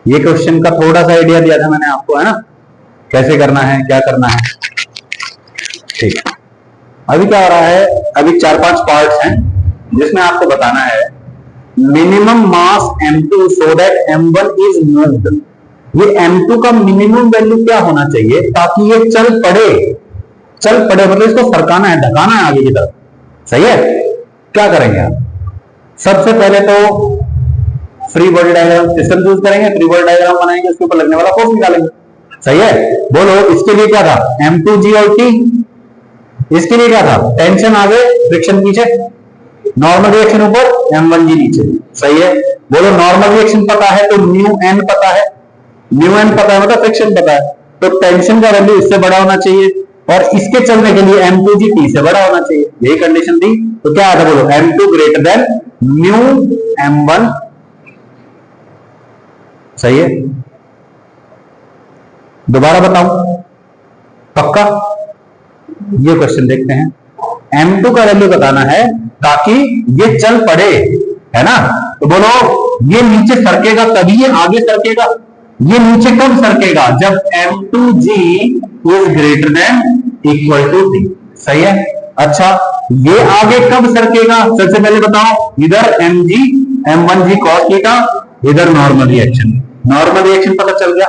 ये क्वेश्चन का थोड़ा सा आइडिया दिया था मैंने आपको, है ना, कैसे करना है, क्या करना है। ठीक है, अभी क्या हो रहा है, अभी 4-5 पार्ट्स हैं जिसमें आपको बताना है minimum mass m2 so that m1 is moved. ये m2 का मिनिमम वैल्यू क्या होना चाहिए ताकि ये चल पड़े। चल पड़े मतलब इसको सरकाना है, ढकाना है आगे की तरफ। सही है, क्या करेंगे आप? सबसे पहले तो free body diagram system use करेंगे, फ्री बॉडी डायग्राम बनाएंगे, उसके ऊपर लगने वाला फोर्स निकालेंगे। सही है, बोलो इसके लिए क्या था, m2g और t। इसके लिए क्या था, टेंशन आगे फ्रिक्शन पीछे, नॉर्मल रिएक्शन ऊपर m1g नीचे। सही है, बोलो नॉर्मल रिएक्शन पता है तो न्यू एन पता है, न्यू एन पता है मतलब फ्रिक्शन पता है, तो टेंशन का वैल्यू इससे बड़ा होना चाहिए और इसके चलने के लिए m2g t से बड़ा होना चाहिए। यही कंडीशन थी, तो क्या आता, बोलो m2 greater than new m1। सही है, दोबारा बताऊं, पक्का? ये क्वेश्चन देखते हैं, m2 का वैल्यू बताना है ताकि ये चल पड़े, है ना। तो बोलो ये नीचे सरकेगा तभी ये आगे सरकेगा। ये नीचे कब सरकेगा, जब m2g is greater than equal to t। सही है, अच्छा ये आगे कब सरकेगा, सबसे पहले बताओ, इधर mg m1g cos थीटा, इधर नॉर्मल रिएक्शन। नॉर्मल रिएक्शन पता चल गया,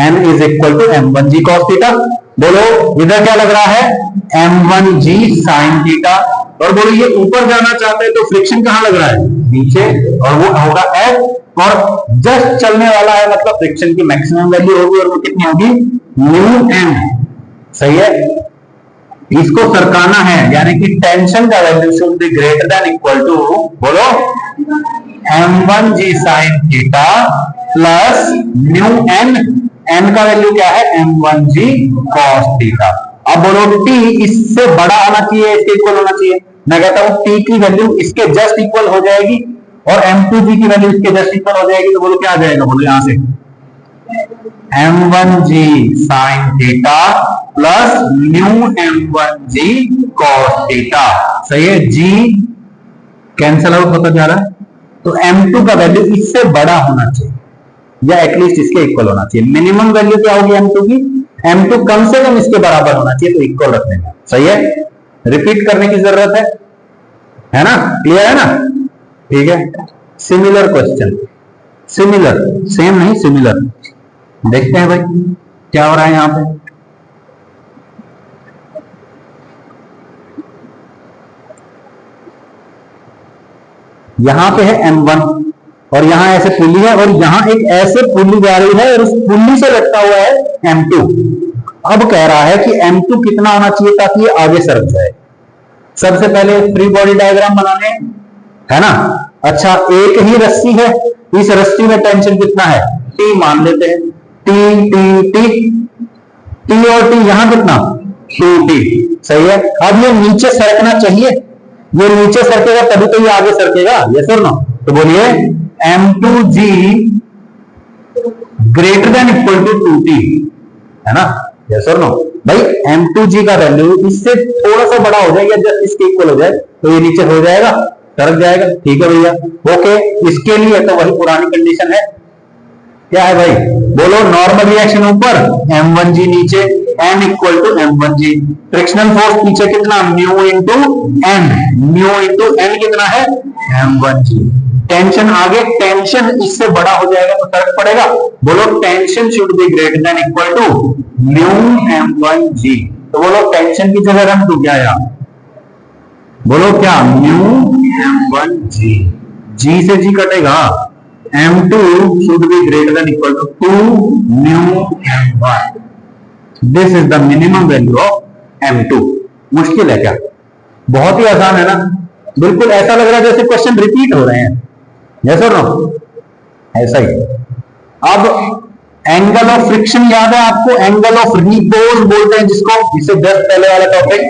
n is equal to m1g cos theta. बोलो इधर क्या लग रहा है, m1g sin थीटा। और बोलो ये ऊपर जाना चाहते हैं तो फ्रिक्शन कहां लग रहा है, नीचे, और वो होगा f, और जस्ट चलने वाला है मतलब फ्रिक्शन की मैक्सिमम वैल्यू होगी, और वो कितनी होगी, न्यू m। सही है, इसको सरकाना है, यानी कि टेंशन का value should be greater than equal to, बोलो m1g sin theta plus mu n। n का वैल्यू क्या है, m1g cos थीटा। अब बोलो t इससे बड़ा होना चाहिए, इसके इक्वल होना चाहिए। मैं कहता हूं t की वैल्यू इसके जस्ट इक्वल हो जाएगी और m2g की वैल्यू इसके जस्ट इक्वल हो जाएगी, तो बोलो क्या आ जाएगा, बोलो यहां से m1g sin theta plus new m1g cos theta. सही है, g कैंसल आउट होता जा रहा है, तो m2 का वैल्यू इससे बड़ा होना चाहिए या एटलीस्ट इसके इक्वल होना चाहिए। मिनिमम वैल्यू क्या होगी m2 की, m2 कम से कम इसके बराबर होना चाहिए, तो इक्वल रख देना। सही है, रिपीट करने की जरूरत है ना, क्लियर है ना। ठीक है, सिमिलर क्वेश्चन, सिमिलर, सेम नहीं सिमिलर। देखते हैं भाई क्या हो रहा है यहां पे। यहां पे है m1 और यहां ऐसे पुली है और यहां एक ऐसे पुली जा रही है और उस पुली से लटका हुआ है m2। अब कह रहा है कि m2 कितना होना चाहिए ताकि ये आगे सरक जाए। सबसे पहले फ्री बॉडी डायग्राम बनाने, है ना। अच्छा एक ही रस्सी है, इस रस्सी में टेंशन कितना है, t मान लेते हैं, t और t यहां कितना, 2t। सही है, अब ये नीचे सरकना चाहिए, ये नीचे सरकेगा तभी तो ये आगे सरकेगा, यस और नो। तो बोलिए m2g greater than equal to 2t, है ना, यस और नो। भाई m2g का वैल्यू इससे थोड़ा सा बड़ा हो जाएगा, जब इसके इक्वल हो जाए तो ये नीचे हो जाएगा, सरक जाएगा। ठीक है भैया, ओके। इसके लिए तो वही पुरानी कंडीशन है, क्या है भाई, बोलो नॉर्मल रिएक्शन ऊपर, m1g नीचे, n equal to m1g। Frictional force पीछे कितना, mu into n, mu into n कितना है, m1g। टेंशन आगे, टेंशन इससे बड़ा हो जाएगा तो फर्क पड़ेगा। बोलो tension should be greater than equal to mu m1g। तो बोलो टेंशन की जगह रख दो क्या यार, बोलो क्या, म्यू m1g, g से g कटेगा, m2 should be greater than equal to 2 mu m1। This is the minimum value of m2। मुश्किल है क्या, बहुत ही आसान है ना, बिल्कुल ऐसा लग रहा है जैसे क्वेश्चन रिपीट हो रहे हैं, यस और नो, ऐसा ही। अब एंगल ऑफ फ्रिक्शन याद है आपको, एंगल ऑफ रिपोज बोलते हैं जिसको, जिससे जस्ट पहले वाला टॉपिक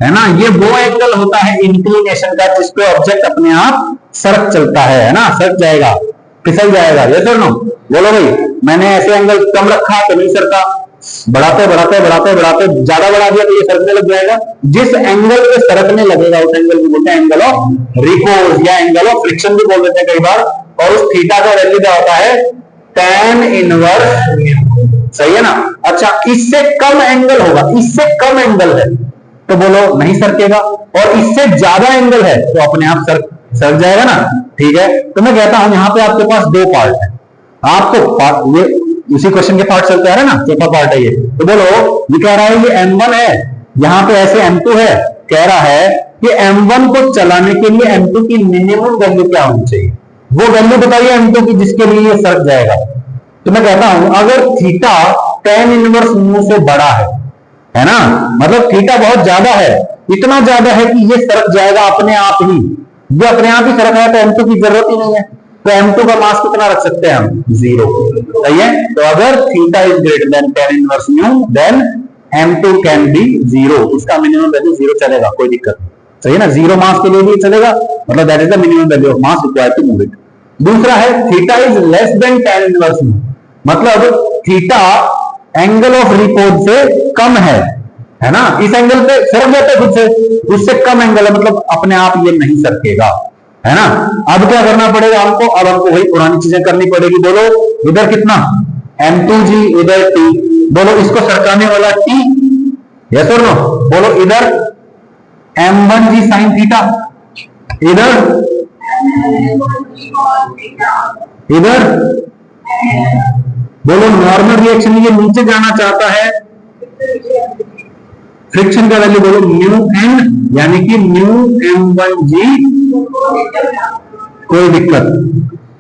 है ना। ये वो एंगल होता है इंक्लिनेशन का जिसपे ऑब्जेक्ट अपने आप सरक चलता है ना, सरक जाएगा, फिसल जाएगा, यस और नो। बोलो भाई मैंने ऐसे एंगल कम रखा तो नहीं सरका, बढ़ाते बढ़ाते बढ़ाते बढ़ाते ज्यादा बढ़ा दिया तो ये सरकने लग जाएगा। जिस एंगल पे सरकने लगेगा उस एंगल को बोलते हैं एंगल ऑफ रिपोज या एंगल ऑफ फ्रिक्शन भी बोल देते हैं कई बार। और उस थीटा का वैल्यू क्या होता है, tan इनवर्स म्यू। सही है ना। अच्छा, इससे कम एंगल होगा, इससे कम एंगल है तो बोलो नहीं सरकेगा, और इससे ज्यादा एंगल है तो अपने आप सर जाएगा ना। ठीक है, तो मैं कहता हूं यहां पे आपके पास दो पार्ट है, आपको ये उसी क्वेश्चन के पार्ट चलते आ रहे हैं ना, चौथा पार्ट है ये। तो बोलो ये कह रहा है ये M1 है, यहाँ पे ऐसे M2 है, कह रहा है कि M1 को चलाने के लिए M2 की मिनिमम वैल्यू क्या होनी चाहिए, वो वैल्यू बताइए M2 की जिसके लिए ये सरक जाएगा। तो मैं कहता हूं अगर थीटा tan इनवर्स म्यू से बड़ा है ना, मतलब थीटा बहुत ज्यादा है, इतना ज्यादा है कि ये सरक जाएगा अपने आप ही, ये अपने आप ही सरक है, तो M2 की जरूरत ही नहीं है। तो M2 का मास कितना रख सकते हैं हम, 0। सही है, तो अगर theta is greater than tan inverse mu then M2 can be 0, इसका मिनिमम वैल्यू 0 चलेगा, कोई दिक्कत नहीं। सही है ना, 0 मास के लिए भी चलेगा, मतलब that is the minimum value of mass required to move it. दूसरा है theta is less than tan inverse mu, मतलब थीटा एंगल ऑफ रिपोज से कम है ना, इस एंगल पे सरक जाता है खुद से, उससे कम एंगल है, मतलब अपने आप ये नहीं सरकेगा, है ना। अब क्या करना पड़ेगा हमको, अब हमको वही पुरानी चीजें करनी पड़ेगी। बोलो इधर कितना M2G, इधर T, बोलो इसको सरकाने वाला T, यस और नो। बोलो इधर M1G साइन थीटा, इधर इधर बोलो नॉर्मल रिएक्शन, ये नीचे जाना चाहता है, फ्रिक्शन का वैल्यू बोलो म्यू एन, यानी कि म्यू M1G, कोई दिक्कत।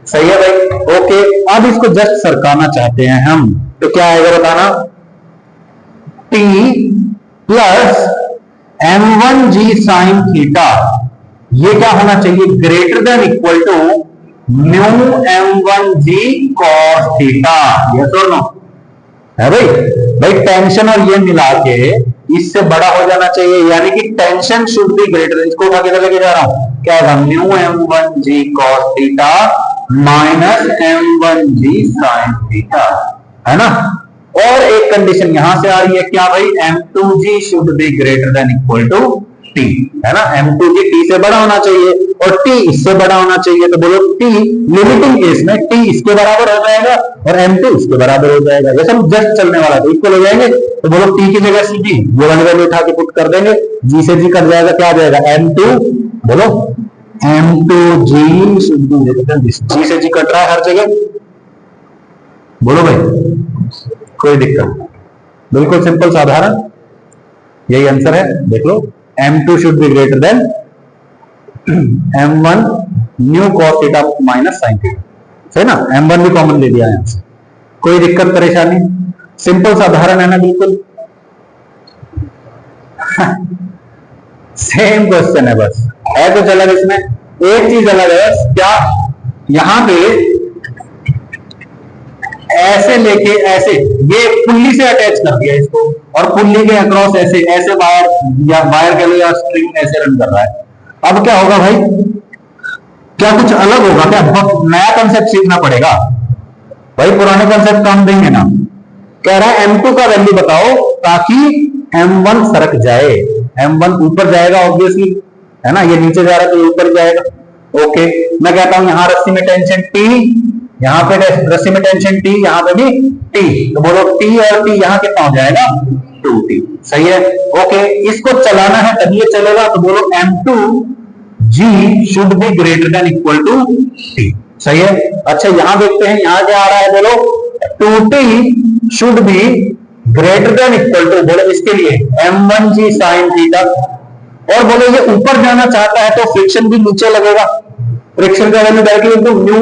सही है भाई, ओके। अब इसको जस्ट सरकाना चाहते हैं हम, तो क्या आएगा बताना, T plus M1G sine theta, ये क्या होना चाहिए, greater than equal to mu M1G cos theta, yes और नो, है भाई। भाई टेंशन और ये मिला के इससे बड़ा हो जाना चाहिए, यानी कि टेंशन शुड बी ग्रेटर, इसको उठा के लेके जा रहा हूं, क्या होगा, mu M1G cos theta minus M1G sine theta, है ना। और एक कंडीशन यहां से आ रही है, क्या भाई, M2G should be greater than equal to T, है ना। M2G T से बड़ा होना चाहिए और T इससे बड़ा होना चाहिए, तो बोलो T लिमिटिंग केस में T इसके बराबर हो जाएगा और M2 इसके बराबर हो जाएगा, जैसे हम जस्ट चलने वाला था इक्वल हो जाएंगे। तो बोलो T की जगह CG, ये वाली वैल्यू उठा के पुट कर देंगे, G से G कट जाएगा, क्या आ जाएगा M2, बोलो M2G should be greater then this, G से G कट रहा है हर जगह, बोलो भाई कोई दिक्कत, बिल्कुल सिंपल साधारण, यही आंसर है, देख लो। M2 should be greater than M1 new cos theta minus sine theta, सही ना, M1 भी कॉमन ले लिया यहां से, कोई दिक्कत परेशानी, सिंपल साधारण है ना, बिल्कुल सेम क्वेश्चन है, बस है कुछ अलग इसमें, एक चीज अलग है, क्या यहां पे ऐसे लेके ऐसे ये पुल्ली से अटैच कर दिया इसको, और पुल्ली के अक्रॉस ऐसे ऐसे वायर, या वायर के लिए या स्ट्रिंग ऐसे रन कर रहा है। अब क्या होगा भाई, क्या कुछ अलग होगा क्या, बहुत नया कंसेप्ट सीखना पड़ेगा भाई, पुराने कंसेप्ट काम देंगे ना। कह रहा है M2 का वैल्यू बताओ ताकि M1 सरक जाए, M1 ऊपर जाएगा ऑब्वियसली, है ना, ये नीचे जा रहा है तो ऊपर जाएगा। ओके, मैं कहता हूं यहां रस्सी में टेंशन T, यहां पे रस्सी में टेंशन T, यहां पे भी T, तो बोलो T और T यहां कितना हो जाएगा, 2T, सही है। ओके, इसको चलाना है तभी ये चलेगा, तो बोलो M2G should be greater than equal to T, सही है। अच्छा यहां देखते हैं, यहां क्या आ रहा है, बोलो 2T should be greater than equal to, बोलो इसके लिए M1G साइन थीटा, और बोलो ये ऊपर जाना चाहता है तो फ्रिक्शन भी नीचे लगेगा, फ्रिक्शन का value directly into mu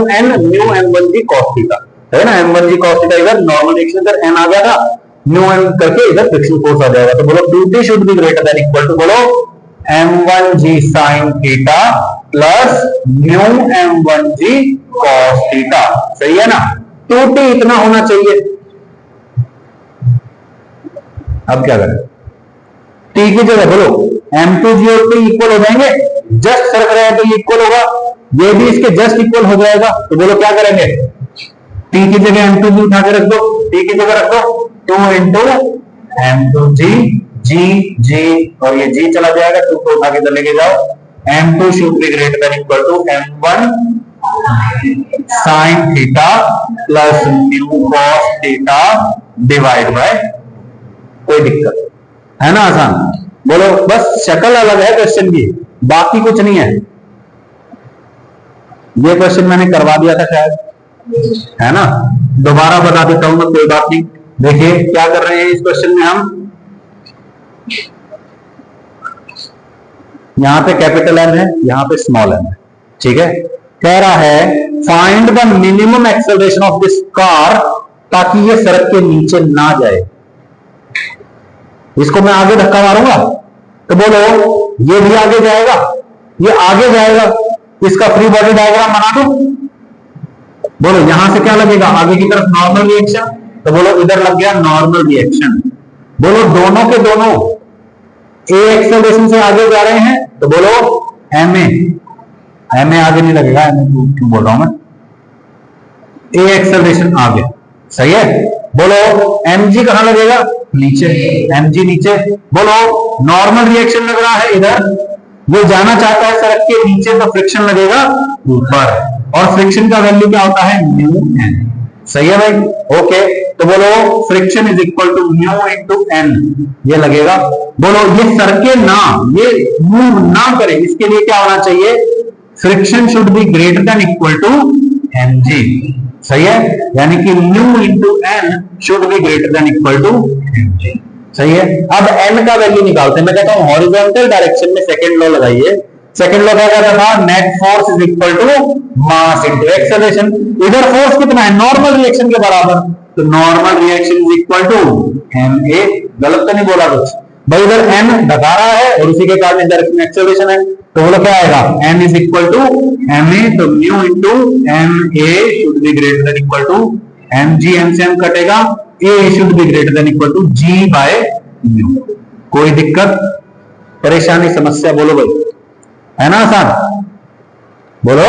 M1G cos theta, है ना, M1G cos थीटा, इधर नॉर्मल रिएक्शन इधर n आ गया था, म्यू m करके इधर फ्रिक्शन फोर्स आ जाएगा, तो बोलो 2T should be greater than equal to, बोलो M1G sin theta plus mu M1G cos theta, सही है ना। 2T इतना होना चाहिए। अब क्या करें, T की जगह बोलो M2G और T इक्वल हो जाएंगे, जस्ट सरक रहे हैं तो ये इक्वल होगा, ये भी इसके जस्ट इक्वल हो जाएगा, तो बोलो क्या करेंगे, T की जगह M2G उठा के रख दो, T की जगह रख दो 2 इंटू M2G, G और ये G चला जाएगा, 2 को उठा के लेके जाओ, M2 should be greater than equal to M1 sine theta plus mu cos theta divide by, कोई दिक्कत है ना, आसान। बोलो, बस शक्ल अलग है क्वेश्चन की, बाकी कुछ नहीं है। ये क्वेश्चन मैंने करवा दिया था शायद, है ना, दोबारा बता देता हूं मैं, कोई बात नहीं। देखिए क्या कर रहे हैं इस क्वेश्चन में हम, यहां पे कैपिटल एम है, यहां पे स्मॉल एम है, ठीक है। कह रहा है find the minimum acceleration of this car, ताकि ये सड़क के नीचे ना जाए। इसको मैं आगे धक्का मारूंगा तो बोलो ये भी आगे जाएगा, ये आगे जाएगा, इसका फ्री बॉडी डायग्राम बना दो। बोलो यहां से क्या लगेगा, आगे की तरफ नॉर्मल रिएक्शन, तो बोलो इधर लग गया नॉर्मल रिएक्शन। बोलो दोनों के दोनों ए एक्सेलरेशन से आगे जा रहे हैं, तो बोलो एम ए आगे नहीं लगेगा, एम ए क्यों बोल रहा हूं मैं, ए एक्सेलरेशन आगे, सही है। बोलो एम जी कहां लगेगा, नीचे, एम जी नीचे। बोलो नॉर्मल रिएक्शन लग रहा है इधर, वो जाना चाहता है सड़क के नीचे, तो फ्रिक्शन लगेगा ऊपर, और फ्रिक्शन का वैल्यू क्या होता है, म्यू एन, सही है भाई, ओके। तो बोलो friction is equal to mu into N, ये लगेगा। बोलो ये सरके ना, ये मूव ना करे, इसके लिए क्या होना चाहिए, friction should be greater than equal to M G, सही है, यानी कि mu into N should be greater than equal to M G, सही है। अब एन का वैल्यू निकालते हैं, मैं कहता हूं हॉरिजॉन्टल डायरेक्शन में सेकंड लॉ लगाइए। सेकंड लॉ क्या कहता था, net force is equal to mass into acceleration. इधर फोर्स कितना है, नॉर्मल रिएक्शन के बराबर, तो normal reaction is equal to M A, गलत तो नहीं बोला कुछ भाई, इधर एम ढका रहा है और उसी के कारण इधर एक्सेलरेशन है, तो बोलो क्या आएगा, N is equal to M A, तो mu into M A should be greater than equal to M G, M से एम कटेगा, A should be greater than equal to G by mu. कोई दिक्कत परेशानी समस्या, बोलो भाई, है ना आसान, बोलो,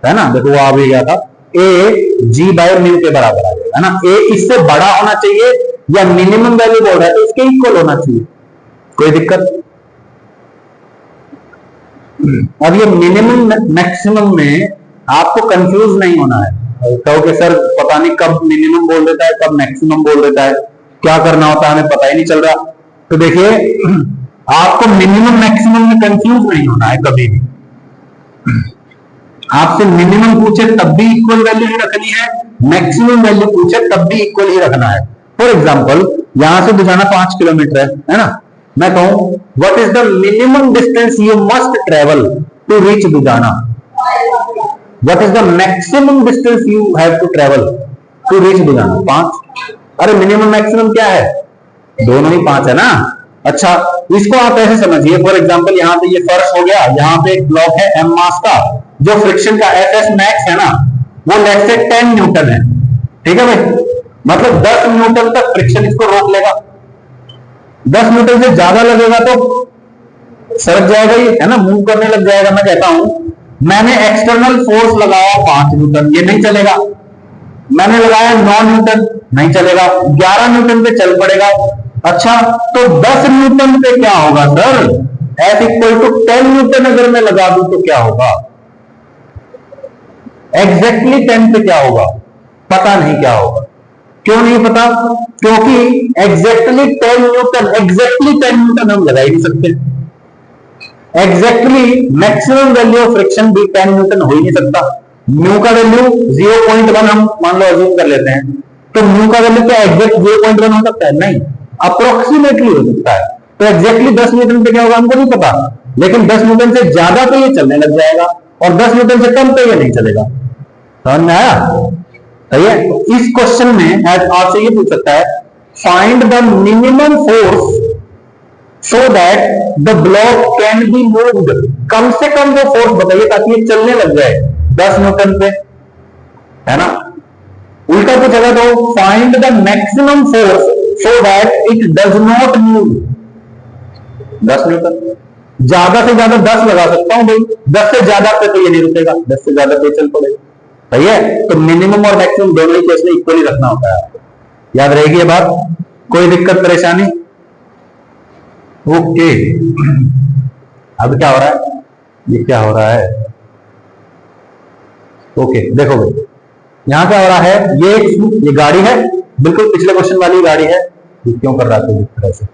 है ना। देखो वो आ भी गया था, ए जी बाय म्यू के बराबर आ जाएगा, है ना। ए इससे बड़ा होना चाहिए, या मिनिमम वैल्यू बोल रहा है तो इसके इक्वल होना चाहिए, कोई दिक्कत। अब ये मिनिमम मैक्सिमम में आपको कंफ्यूज नहीं होना है, कहोगे सर पता नहीं कब मिनिमम बोल देता है, कब मैक्सिमम बोल देता है, क्या करना होता है हमें पता ही नहीं चल रहा। तो देखिए आपको मिनिमम मैक्सिमम में कंफ्यूज नहीं होना है कभी भी। आपसे मिनिमम पूछे तब भी इक्वल वैल्यू ही रखनी है, मैक्सिमम वैल्यू पूछे तब भी इक्वल ही रखना है। फॉर एग्जाम्पल यहां से दुजाना 5 किलोमीटर है ना, मैं कहूं what is the minimum distance you must travel to reach दुजाना, what is the maximum distance you have to travel to reach दुजाना, 5। अरे मिनिमम मैक्सिमम क्या है, दोनों ही 5 है ना। अच्छा इसको आप ऐसे समझिए, फॉर एग्जाम्पल यहाँ पे ये फर्श हो गया, यहाँ पे एक ब्लॉक है एम मास का, जो फ्रिक्शन का एफ एस मैक्स है ना, वो लेट से 10 न्यूटन है, ठीक है भाई, मतलब 10 न्यूटन तक फ्रिक्शन इसको रोक लेगा। 10 न्यूटन से ज्यादा लगेगा तो सरक जाएगा ये, है ना, मूव करने लग जाएगा। मैं कहता हूं मैंने एक्सटर्नल फोर्स लगाया 5 न्यूटन, ये नहीं चलेगा। मैंने लगाया 9 न्यूटन, नहीं चलेगा। 11 न्यूटन पे चल पड़ेगा। अच्छा तो 10 न्यूटन पे क्या होगा sir, F equal to 10 newton अगर मैं लगा दूं तो क्या होगा, एग्जैक्टली 10 पे क्या होगा, पता नहीं क्या होगा। क्यों नहीं पता, क्योंकि एग्जैक्टली 10 न्यूटन हम लगा ही नहीं सकते। Exactly maximum value of friction भी 10 न्यूटन हो ही नहीं सकता। म्यू का वैल्यू 0.1 हम मान लो अज्यूम कर लेते हैं, तो म्यू का वैल्यू क्या एग्जैक्ट 0.1 हो सकता है, नहीं, अप्रोक्सीमेटली हो सकता है। तो एग्जैक्टली 10 न्यूटन पे क्या होगा हमको नहीं पता, लेकिन 10 न्यूटन से ज्यादा पे ये चलने लग जाएगा, और 10 न्यूटन से कम पे ये नहीं चलेगा। समझ में आया, सही है। तो इस क्वेश्चन में आपसे ये पूछ सकता है, find the minimum force so that the block can be moved, कम से कम वो फोर्स बताइए ताकि ये चलने लग जाए 10 न्यूटन पे, है ना। उल्टा पूछेगा तो find the maximum force so that it does not move 10 Newton. ज्यादा से ज्यादा 10 लगा सकता हूं भाई, 10 से ज्यादा पे तो ये नहीं रुकेगा, 10 से ज्यादा पे चल पड़ेगा, सही है। तो मिनिमम और मैक्सिमम दोनों ही केस में इक्वली रखना होता है, याद रहेगी ये बात, कोई दिक्कत परेशानी। ओके अब क्या हो रहा है, ये क्या हो रहा है, ओके देखो भाई, यहां क्या हो रहा है, ये गाड़ी है, बिल्कुल पिछले क्वेश्चन वाली गाड़ी है। ये क्यों कर रहा है इस तरह से?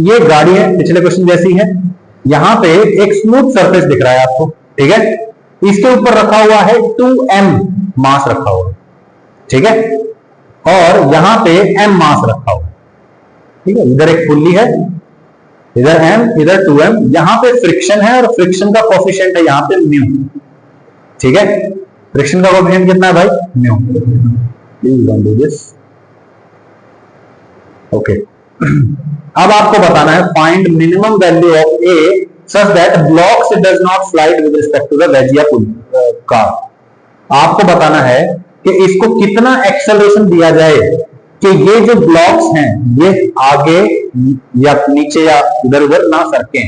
ये गाड़ी है, पिछले क्वेश्चन जैसी है। यहां पे एक स्मूथ सरफेस दिख रहा है आपको, ठीक है। इसके ऊपर रखा हुआ है 2m मास रखा हुआ है, ठीक है। और यहां पे m मास रखा हुआ है, ठीक है। इधर एक पुल्ली है, इधर m, इधर 2m। यहां पे फ्रिक्शन है और फ्रिक्शन का कोफिशिएंट है यहां पे म्यू, ठीक है। फ्रिक्शन का कोफिशिएंट कितना है भाई? Mu. Please don't do this. Okay, अब आपको बताना है find minimum value of A such that blocks does not slide with respect to the wedge या कार। आपको बताना है कि इसको कितना एक्सेलरेशन दिया जाए कि ये जो ब्लॉक्स हैं ये आगे या नीचे या इधर उधर ना सरके।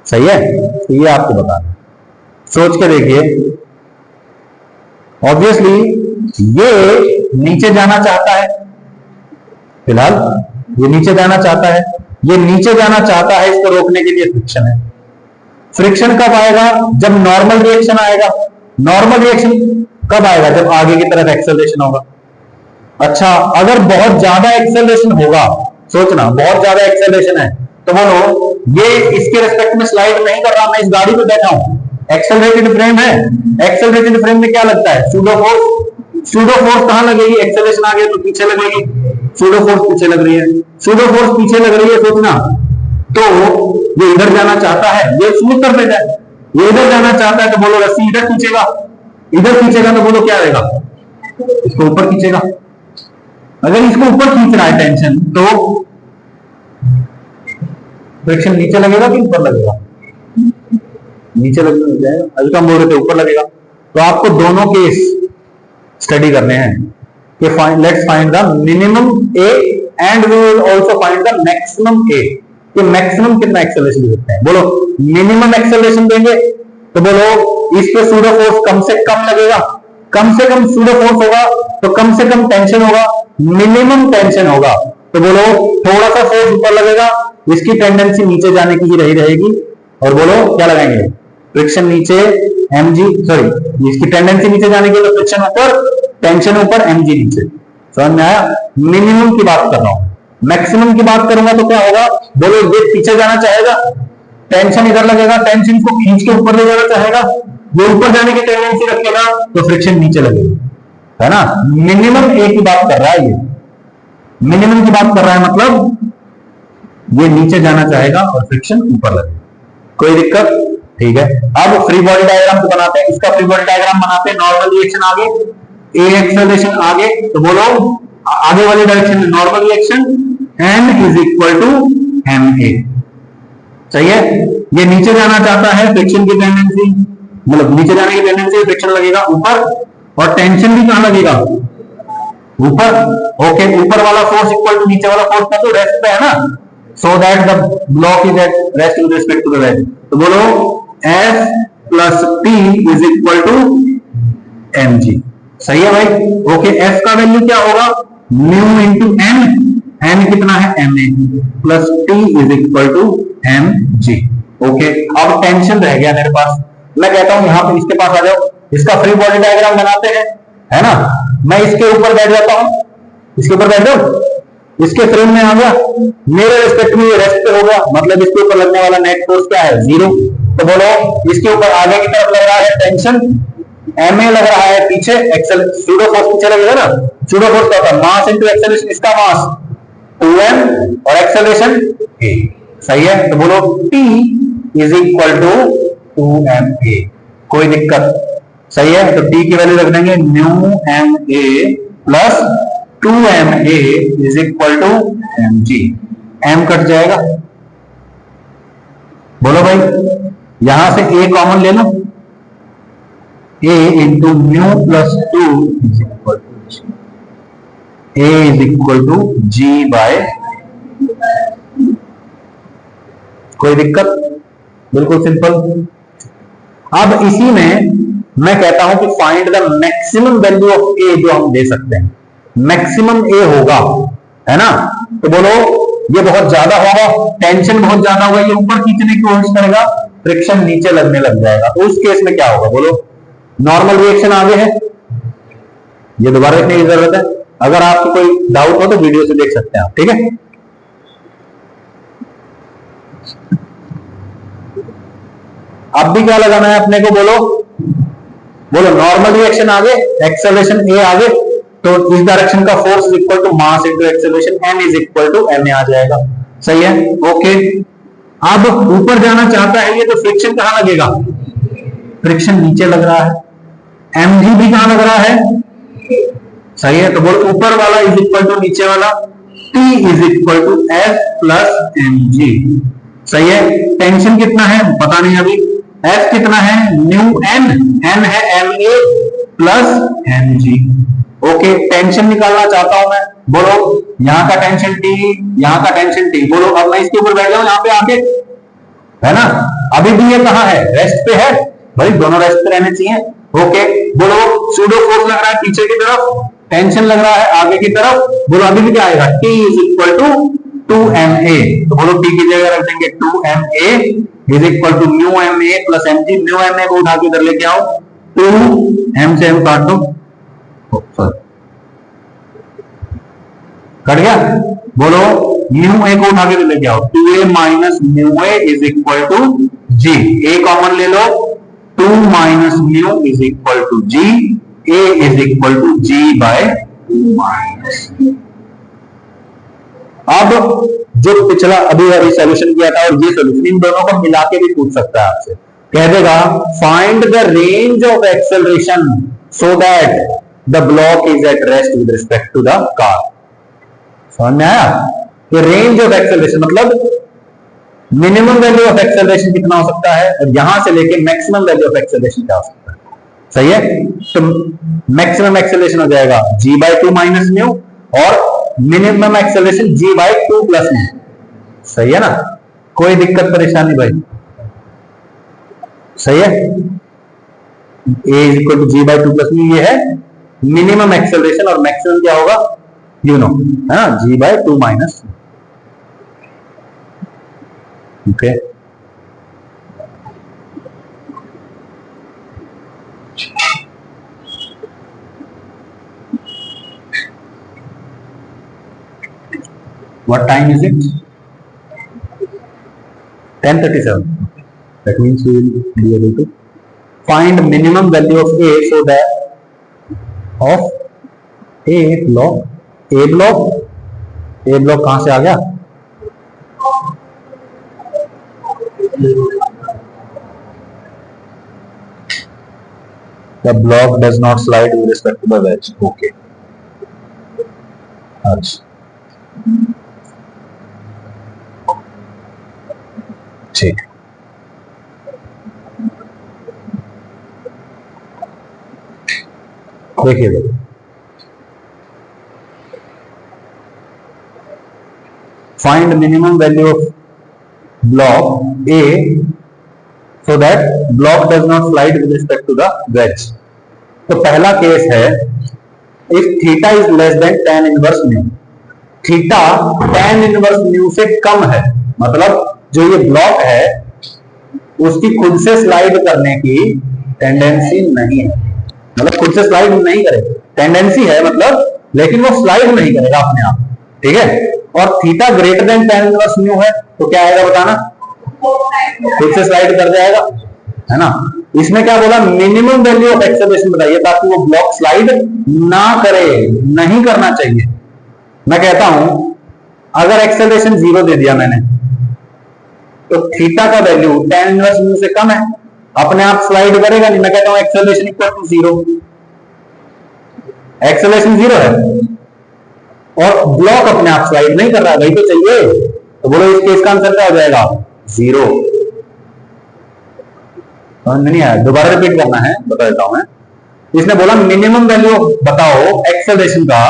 सही है, तो ये आपको बताना है। सोच के देखिए, ऑब्वियसली ये नीचे जाना चाहता है, फिलहाल ये नीचे जाना चाहता है, ये नीचे जाना चाहता है, इसको रोकने के लिए फ्रिक्शन है। फ्रिक्शन कब आएगा? जब नॉर्मल रिएक्शन आएगा। नॉर्मल रिएक्शन कब आएगा? जब आगे की तरफ एक्सेलरेशन होगा। अच्छा, अगर बहुत ज्यादा एक्सेलरेशन होगा, सोचना बहुत ज्यादा एक्सेलरेशन है, तो बोलो ये इसके रिस्पेक्ट में स्लाइड नहीं कर रहा, मैं इस गाड़ी पे बैठा हूं, एक्सेलरेटेड फ्रेम है। एक्सेलरेटेड फ्रेम में क्या लगता है? Pseudo force. सूडो फोर्स कहां लगेगी? एक्सेलरेशन आ गया तो पीछे लगेगी, सूडो फोर्स पीछे लग रही है। सूडो फोर्स पीछे लग रही है, सोचना, तो ये इधर जाना चाहता है, ये स्मूथ सरफेस है, ये इधर जाना चाहता है, तो बोलो रस्सी इधर खींचेगा, इधर खींचेगा तो बोलो क्या आएगा? इसको ऊपर खींचेगा। अगर इसको ऊपर खींच रहा है टेंशन, तो फ्रिक्शन नीचे लगेगा कि ऊपर लगेगा? नीचे लगने लग जाएगा। अभी हम बोल रहे थे ऊपर लगेगा। तो आपको दोनों केस स्टडी करने हैं कि let's find the minimum A and we will also find the maximum A, कि मैक्सिमम कितना एक्सेलरेशन दे सकते हैं। बोलो मिनिमम एक्सेलरेशन देंगे तो बोलो इस पे सूडो फोर्स कम से कम लगेगा, कम से कम सूडो फोर्स होगा तो कम से कम टेंशन होगा, मिनिमम टेंशन होगा तो बोलो थोड़ा सा फोर्स ऊपर लगेगा, इसकी टेंडेंसी नीचे जाने की ही रही रहेगी। और बोलो क्या लगाएंगे? फ्रिक्शन नीचे mg, सॉरी इसकी टेंडेंसी नीचे जाने की, तो फ्रिक्शन ऊपर, टेंशन ऊपर, mg नीचे। समझ में आया? मिनिमम की बात कर रहा हूं। मैक्सिमम की बात करूंगा तो क्या होगा? बोलो ये पीछे जाना चाहेगा, टेंशन इधर लगेगा, टेंशन को खींच के ऊपर ले जाना चाहेगा, ये ऊपर जाने की टेंडेंसी रखेगा तो फ्रिक्शन नीचे लगेगा, है ना। मिनिमम ए की बात कर रहा है, ये मिनिमम की बात कर रहा है, मतलब ये नीचे जाना चाहेगा और फ्रिक्शन ऊपर लगेगा। कोई दिक्कत? ठीक है। अब फ्री बॉडी डायग्राम तो बनाते हैं, इसका फ्री बॉडी डायग्राम बनाते हैं। नॉर्मल रिएक्शन आगे, ए एक्सेलरेशन आगे, तो बोलो आगे वाली डायरेक्शन में normal reaction n is equal to M A. सही है। ये नीचे जाना चाहता है, फ्रिक्शन की टेंडेंसी, मतलब नीचे जाने की टेंडेंसी, फ्रिक्शन लगेगा ऊपर, और टेंशन भी कहां लगेगा? ऊपर। ओके, ऊपर वाला फोर्स इक्वल टू नीचे वाला फोर्स का तो रेस्ट पे है ना, so that the block is at rest with respect to the wedge. तो बोलो F plus P is equal to mg। सही है भाई। ओके, F का वैल्यू क्या होगा? म्यू इंटू n, n कितना है? ma plus T is equal to mg। Okay, अब टेंशन रह गया मेरे पास, मैं कहता हूं यहां पे इसके पास आ जाओ, इसका फ्री बॉडी डायग्राम बनाते हैं, है ना। मैं इसके ऊपर बैठ जाता हूं, इसके ऊपर बैठ जाओ, इसके फ्रेम में आ गया, मेरे रिस्पेक्ट में ये रेस्ट पे हो गया, मतलब इसके ऊपर लगने वाला नेट फोर्स क्या है? 0। तो बोलो इसके ऊपर आगे की तरफ लग रहा है टेंशन, ma लग रहा है पीछे, एक्सेल सूडो फोर्स पीछे लगेगा ना। सूडो फोर्स क्या होता है? मास इनटू एक्सेलरेशन, इसका मास 2m और एक्सेलरेशन a। सही है। तो बोलो T is equal to 2ma। कोई दिक्कत? सही है। तो T की वैल्यू रख देंगे mu ma plus 2ma is equal to mg। m cut जाएगा, बोलो भाई यहां से a कॉमन ले लो, a into mu plus 2 is equal to a is equal to g by. कोई दिक्कत? बिल्कुल सिंपल। अब इसी में मैं कहता हूं कि find the maximum value of a जो हम दे सकते हैं। मैक्सिमम a होगा है ना। तो बोलो ये बहुत ज्यादा होगा, टेंशन बहुत ज्यादा होगा, ये ऊपर खींचने की कोशिश करेगा, फ्रिक्शन नीचे लगने लग जाएगा। तो उस केस में क्या होगा बोलो, नॉर्मल रिएक्शन आगे है, ये दोबारा लिखने की जरूरत है। अगर आपको कोई डाउट हो तो वीडियो से देख सकते हैं आप, ठीक है। अब भी क्या लगाना है अपने को, बोलो बोलो नॉर्मल रिएक्शन आगे, एक्सेलरेशन ए आगे, तो इस डायरेक्शन का force is equal to mass into acceleration, M is equal to M A आ जाएगा। सही है, ओके। अब ऊपर जाना चाहता है ये, तो फ्रिक्शन कहां लगेगा, फ्रिक्शन नीचे लग रहा है, एम जी भी कहां लग रहा है, सही है। तो बोल ऊपर वाला इज इक्वल टू नीचे वाला, T is equal to F plus M G. सही है, टेंशन कितना है पता नहीं अभी, F कितना है न्यू एन, एन है M A plus M G. Okay, tension निकालना चाहता हूं मैं, बोलो यहां का टेंशन T, यहां का टेंशन T, बोलो अब मैं इसके ऊपर बैठ जाऊं यहां पे आके, है ना। अभी भी ये कहां है, रेस्ट पे है भाई, दोनों रेस्ट पे रहने चाहिए। ओके, बोलो सूडो फोर्स लग रहा है पीछे की तरफ, टेंशन लग रहा है आगे की तरफ, बोलो अभी भी क्या आएगा, T is equal to 2ma। तो बोलो T की जगह रख देंगे 2ma is equal to mu M A plus M G. Mu M A को उठा के इधर लेके आओ, 2 m से m काट दो, कट गया। बोलो म्यू ए को उठा के लेके आओ, 2a minus mu A is equal to G. A common ले लो, 2 minus mu is equal to G, A is equal to G by 2 minus. अब जो पिछला अभी अभी सॉल्यूशन किया था और ये सॉल्यूशन, इन दोनों को मिला के भी पूछ सकता है आपसे, कह देगा find the range of acceleration so that the block is at rest with respect to the car. समझ में आया, ये रेंज ऑफ एक्सेलरेशन मतलब मिनिमम वैल्यू ऑफ एक्सेलरेशन कितना हो सकता है, और यहां से लेके मैक्सिमम वैल्यू ऑफ एक्सेलरेशन क्या हो सकता है। सही है, तो मैक्सिमम एक्सेलरेशन हो जाएगा g बाई 2 माइनस म्यू, और minimum acceleration g by 2 plus mu. सही है ना, कोई दिक्कत परेशानी भाई, सही है। a is equal to g by 2 plus mu, ये है मिनिमम एक्सेलरेशन, और मैक्सिमम क्या होगा यू नो, है ना, g by 2 minus. Okay, what time is it? 10:37. That means we will be able to find minimum value of a, so that of a block कहां से आ गया, the block does not slide with respect to the wedge. Okay, अच्छा ठीक, देखिए find minimum value of block A so that block does not slide with respect to the wedge. तो पहला case है if theta is less than tan inverse mu, theta tan inverse mu से कम है, मतलब जो ये ब्लॉक है उसकी खुद से स्लाइड करने की टेंडेंसी नहीं है, मतलब खुद से स्लाइड नहीं करेगा, टेंडेंसी है मतलब, लेकिन वो स्लाइड नहीं करेगा अपने आप, ठीक है। और theta greater than tan inverse mu है, तो क्या आएगा बताना, खुद से स्लाइड कर जाएगा, है ना। इसमें क्या बोला, मिनिमम वैल्यू ऑफ एक्सेलरेशन बताइए ताकि वो ब्लॉक स्लाइड ना करे, नहीं करना चाहिए। मैं कहता हूं अगर एक्सेलरेशन 0 दे दिया मैंने, तो थीटा का वैल्यू tan इनवर्स म्यू से कम है, अपने आप स्लाइड करेगा नहीं। मैं कहता हूं एक्सेलरेशन इक्वल टू 0, एक्सेलरेशन 0 है और ब्लॉक अपने आप स्लाइड नहीं कर रहा, वही तो चाहिए। तो बोलो इस केस का आंसर क्या हो जाएगा, 0। नहीं आया, दोबारा रिपीट करना है, बता देता हूं मैं। इसने बोला मिनिमम वैल्यू बताओ एक्सेलरेशन का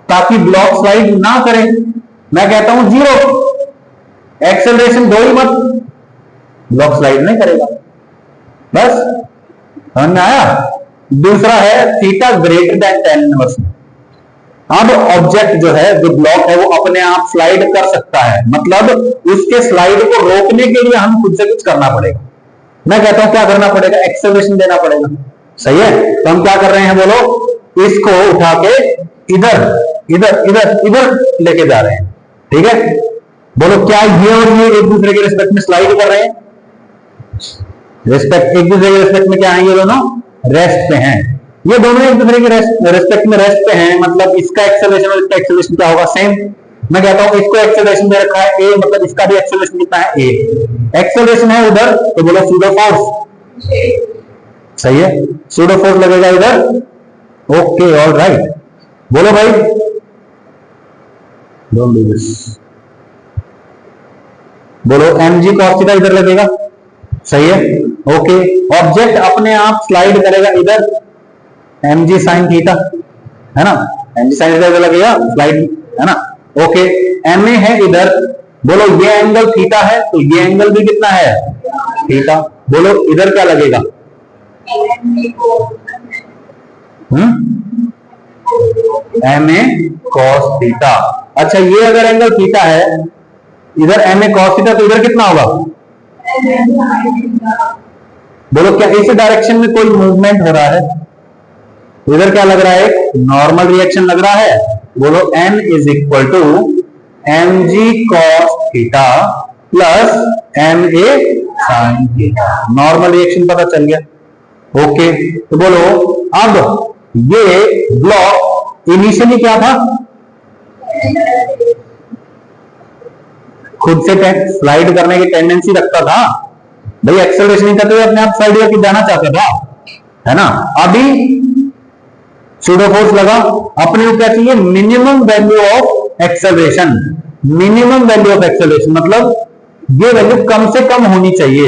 ताकि ब्लॉक स्लाइड ना करे, मैं कहता हूं 0, एक्सेलरेशन दो ही मत, ब्लॉक स्लाइड नहीं करेगा, बस समझ में आया। दूसरा है theta greater than tan inverse. अब ऑब्जेक्ट जो है, जो ब्लॉक है, वो अपने आप स्लाइड कर सकता है, मतलब उसके स्लाइड को रोकने के लिए हम खुद से कुछ करना पड़ेगा। मैं कहता हूं क्या करना पड़ेगा, एक्सेलरेशन देना पड़ेगा। सही है, तो हम क्या कर रहे हैं बोलो, इसको उठा के इधर इधर इधर इधर लेके जा रहे हैं। ठीक है, बोलो क्या ये और ये एक दूसरे के रिस्पेक्ट में स्लाइड कर रहे हैं? रिस्पेक्ट, एक दूसरे के रिस्पेक्ट में क्या है, ये दोनों रेस्ट पे हैं। ये दोनों एक दूसरे के रिस्पेक्ट में रेस्ट पे हैं, मतलब इसका एक्सेलरेशन और इसका एक्सेलरेशन क्या होगा, सेम। मैं कहता हूं इसको एक्सेलरेशन दे रखा है ए, मतलब इसका भी एक्सेलरेशन कितना है, ए। एक्सेलरेशन है उधर, तो बोलो सूडो फोर्स। सही है, सूडो फोर्स लगेगा इधर। ओके, ऑल राइट, बोलो भाई, डोंट डू दिस। बोलो mg cos थीटा इधर लगेगा। सही है, ओके। ऑब्जेक्ट अपने आप स्लाइड करेगा इधर, mg sin थीटा, है ना, mg sin थीटा इधर लगेगा, स्लाइड, है ना। ओके, ma है इधर, बोलो ये एंगल थीटा है, तो ये एंगल भी कितना है, थीटा। बोलो इधर क्या लगेगा, ma cos थीटा। अच्छा, ये अगर एंगल थीटा है, इधर ma cos थीटा, तो इधर कितना होगा, बोलो क्या इस डायरेक्शन में कोई मूवमेंट हो रहा है, इधर क्या लग रहा है, नॉर्मल रिएक्शन लग रहा है। बोलो n is equal to mg cos theta plus ma sin theta, normal reaction पता चल गया। ओके, तो बोलो अब ये ब्लॉक इनिशियली क्या था, खुद से स्लाइड करने की टेंडेंसी रखता था भाई, एक्सेलरेशन नहीं करते हुए अपने आप स्लाइड करके जाना चाहता था, है ना। अभी सूडो फोर्स लगा, अपने को क्या चाहिए, minimum value of acceleration. Minimum value of acceleration मतलब ये वैल्यू कम से कम होनी चाहिए,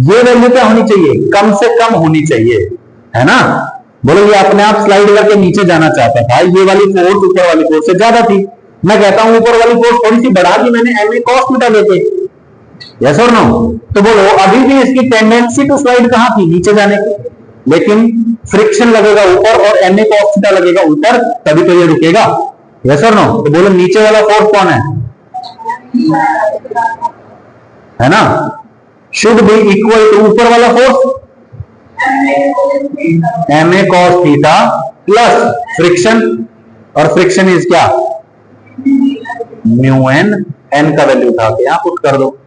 ये वैल्यू क्या होनी चाहिए, कम से कम होनी चाहिए, है ना। बोलो ये अपने आप स्लाइड करके नीचे जाना चाहता था, ये वाली फोर्स ऊपर वाली फोर्स से ज्यादा थी। मैं कहता हूं ऊपर वाली फोर्स थोड़ी सी बढ़ा दी मैंने ma cos थीटा लेके, यस और नो। तो बोलो अभी भी इसकी टेंडेंसी टू स्लाइड कहां थी, नीचे जाने की, लेकिन फ्रिक्शन लगेगा ऊपर और ma cos थीटा लगेगा ऊपर, तभी तो ये रुकेगा, यस और नो। तो बोलो नीचे वाला फोर्स कौन है ना, शुड बी इक्वल टू ऊपर वाला force ma cos theta plus friction, और फ्रिक्शन इज क्या, म्यू एन, एन का वैल्यू उठा के यहां पुट कर दो।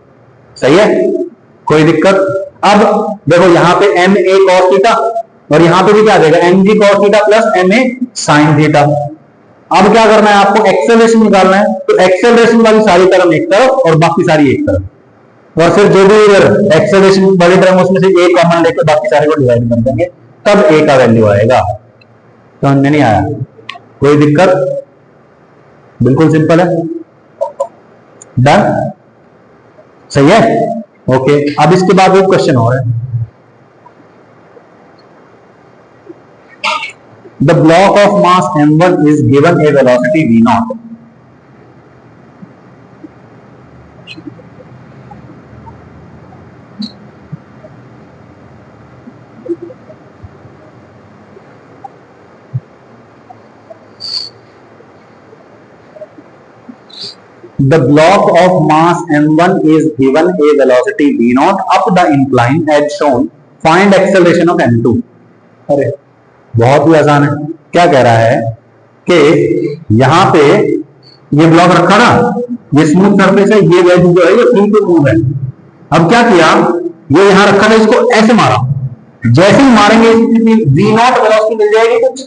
सही है, कोई दिक्कत। अब देखो यहां पे ma cos थीटा और यहां पे भी क्या देगा, mg cos theta plus ma sin theta. अब क्या करना है आपको, एक्सेलरेशन निकालना है, तो एक्सेलरेशन वाली सारी टर्म एक तरफ और बाकी सारी एक तरफ, और फिर जो भी इधर एक्सेलरेशन वाली टर्म उसमें से एक कॉमन लेकर बाकी सारे को डिवाइड कर देंगे, तब a का वैल्यू आएगा। तो हमने नहीं आया, कोई दिक्कत, बिल्कुल सिंपल है, डन। सही है, ओके। अब इसके बाद वो क्वेश्चन हो रहा है, the block of mass m1 is given A velocity v0। The block of mass m1 is given a velocity v0 up the incline as shown. Find acceleration of m2। अरे बहुत ही आसान है, क्या कह रहा है कि यहां पे ये ब्लॉक रखा ना, ये स्मूथ सरफेस है, ये वैल्यू जो है ये फ्री टू मूव है। अब क्या किया, ये यहां रखा था, इसको ऐसे मारा, जैसे ही मारेंगे v0 वेलोसिटी मिल जाएगी कुछ।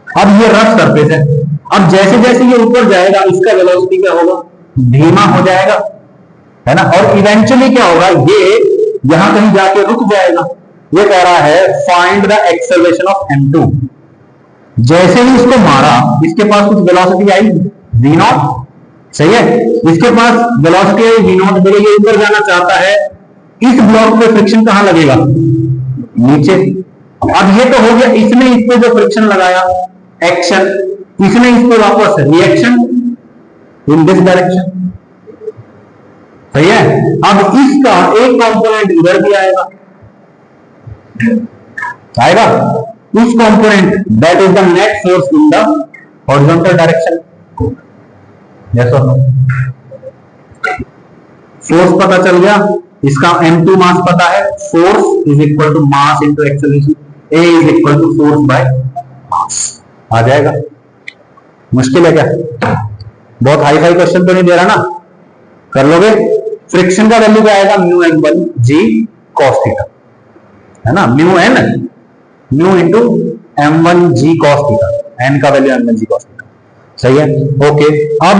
अब ये रफ सरफेस है, अब जैसे जैसे ये ऊपर जाएगा इसका वेलोसिटी क्या होगा, धीमा हो जाएगा, है ना, और इवेंचुअली क्या होगा, ये यहां कहीं जाके रुक जाएगा। ये कह रहा है find the acceleration of m2। जैसे ही इसको मारा, इसके पास कुछ वेलोसिटी आई v0, सही है, इसके पास वेलोसिटी आई v0, देखो ये ऊपर जाना चाहता है, इस ब्लॉक में फ्रिक्शन कहां लगेगा, नीचे। अब ये तो हो गया, इसने इस पे जो फ्रिक्शन लगाया एक्शन, इसने इस पे वापस रिएक्शन इन दिस डायरेक्शन। सही है, अब इसका एक कंपोनेंट इधर भी आएगा, उस component that is the net force in the horizontal direction, yes और नो। फोर्स पता चल गया, इसका m2 मास पता है, force is equal to mass into acceleration, a is equal to force by mass, आ जाएगा। मुश्किल है क्या? बहुत हाई फाई क्वेश्चन तो नहीं दे रहा ना, कर लोगे। फ्रिक्शन का वैल्यू क्या आएगा, mu N one G cos theta, है ना, mu N mu into M one G cos theta, N का value M one G cos theta, सही है। ओके, अब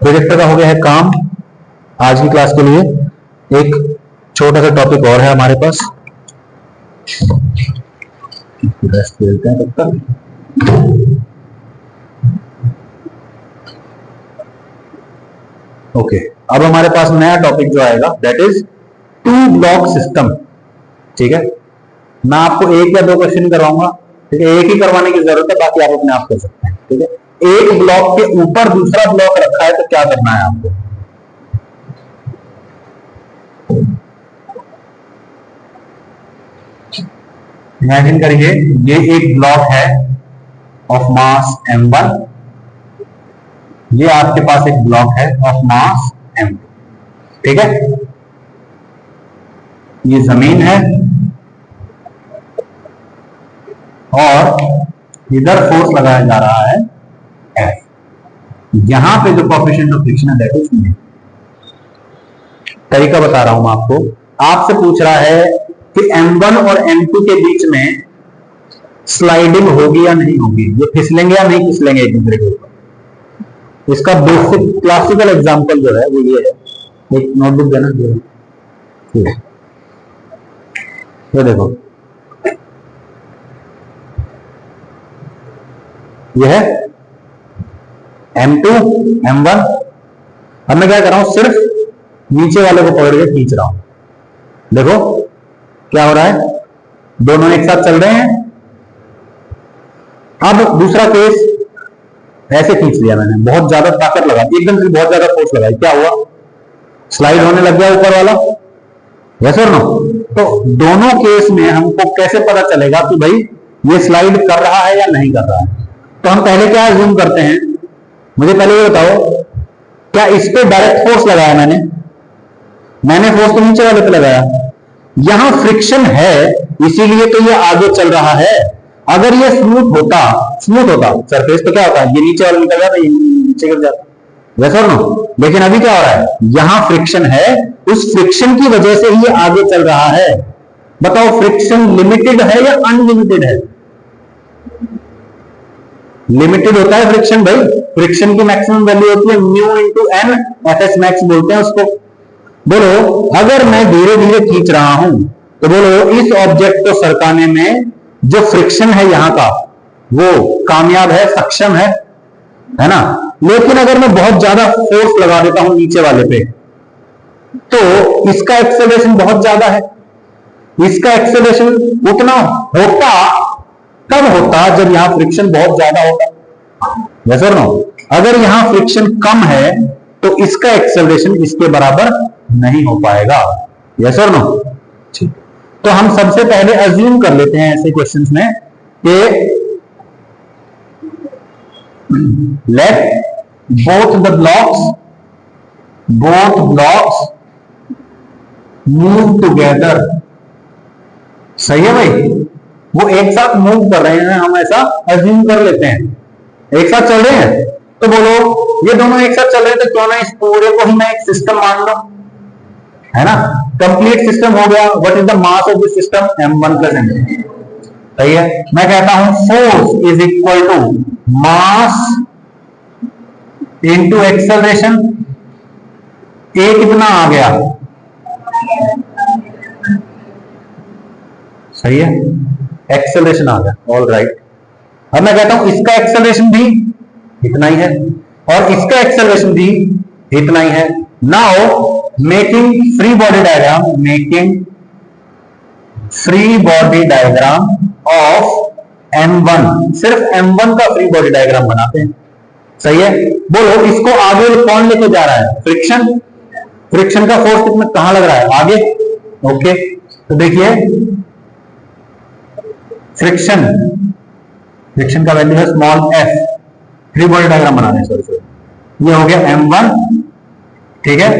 प्रोजेक्टर का हो गया है काम। आज की क्लास के लिए एक छोटा सा टॉपिक और है हमारे पास, रेस्ट लेते हैं तब तक। ओके, अब हमारे पास नया टॉपिक जो आएगा that is two block system. ठीक है, मैं आपको एक या दो क्वेश्चन ही करवाऊंगा, ठीक है, एक ही करवाने की जरूरत है, बाकी आप अपने आप कर सकते हैं। ठीक है, एक ब्लॉक के ऊपर दूसरा ब्लॉक रखा है तो क्या करना है आपको, इमेजिन करिए ये एक ब्लॉक है ऑफ मास m1, ये आपके पास एक ब्लॉक है ऑफ मास m2, ठीक है, ये जमीन है और इधर फोर्स लगाया जा रहा है F, यहां पे जो कोएफिशिएंट ऑफ फ्रिक्शन है दैट इज m। तरीका बता रहा हूं मैं आपको, आपसे पूछ रहा है कि m1 और m2 के बीच में स्लाइडिंग होगी या नहीं होगी, ये फिसलेंगे या नहीं फिसलेंगे एक दूसरे के ऊपर। इसका बेसिक क्लासिकल एग्जांपल जो है वो ये है, एक नोटबुक देना, ये देखो, ये है m2 m1। अब मैं क्या कर रहा हूं, सिर्फ नीचे वाले को पकड़ के खींच रहा हूं, देखो क्या हो रहा है, दोनों एक साथ चल रहे हैं। अब दूसरा केस, ऐसे खींच लिया मैंने, बहुत ज्यादा ताकत लगा, एकदम से बहुत ज्यादा फोर्स लगाई, क्या हुआ, स्लाइड होने लग गया ऊपर वाला, यस और नो। तो दोनों केस में हमको कैसे पता चलेगा कि भाई ये स्लाइड कर रहा है या नहीं कर रहा है? तो हम पहले क्या अज्यूम करते हैं, मुझे पहले ये बताओ, क्या इस पे डायरेक्ट फोर्स लगाया मैंने फोर्स तो नीचे वाले पे लगाया, यहां फ्रिक्शन है इसीलिए तो ये आगे चल रहा है। अगर ये स्मूथ होता सरफेस तो क्या होता है, ये नीचे वाला निकल जाता, ये नीचे गिर जाता, वैसा ना। लेकिन अभी क्या हो रहा है, यहां फ्रिक्शन है, उस फ्रिक्शन की वजह से ही ये आगे चल रहा है। बताओ फ्रिक्शन लिमिटेड है या अनलिमिटेड है? लिमिटेड होता है फ्रिक्शन भाई, फ्रिक्शन की मैक्सिमम वैल्यू होती है mu into N, FS max बोलते हैं उसको। बोलो अगर मैं धीरे धीरे खींच रहा हूं तो बोलो इस ऑब्जेक्ट को सरकाने में जो फ्रिक्शन है यहां का वो कामयाब है, सक्षम है ना। लेकिन अगर मैं बहुत ज्यादा फोर्स लगा देता हूं नीचे वाले पे तो इसका एक्सेलरेशन बहुत ज्यादा है, इसका एक्सेलरेशन उतना होता कब होता जब यहां फ्रिक्शन बहुत ज्यादा होता, यस और नो। अगर यहां फ्रिक्शन कम है तो इसका एक्सेलरेशन इसके बराबर नहीं हो पाएगा, यस और नो। ठीक, तो हम सबसे पहले अज्यूम कर लेते हैं ऐसे क्वेश्चंस में कि let both blocks move together. सही है भाई, वो एक साथ मूव कर रहे हैं, हम ऐसा अज्यूम कर लेते हैं, एक साथ चल रहे हैं। तो बोलो ये दोनों एक साथ चल रहे हैं तो क्यों ना इस पूरे को ही मैं एक सिस्टम मान लो, है ना, कंप्लीट सिस्टम हो गया। What is the mass of this system, m1 plus m2। सही है, मैं कहता हूं force is equal to mass into acceleration. A कितना आ गया, सही है, एक्सेलरेशन आ गया, ऑल राइट। अब मैं कहता हूं इसका एक्सेलरेशन भी इतना ही है और इसका एक्सेलरेशन भी इतना ही है। Now making free body diagram of m1, सिर्फ m1 का फ्री बॉडी डायग्राम बनाते हैं। सही है, बोलो इसको आगे कौन लेके जा रहा है, फ्रिक्शन का फोर्स कितना कहां लग रहा है, आगे। ओके, तो देखिए फ्रिक्शन फ्रिक्शन का वैल्यू है small F, free body diagram बना रहे हैं, सॉरी ये हो गया m1, ठीक है,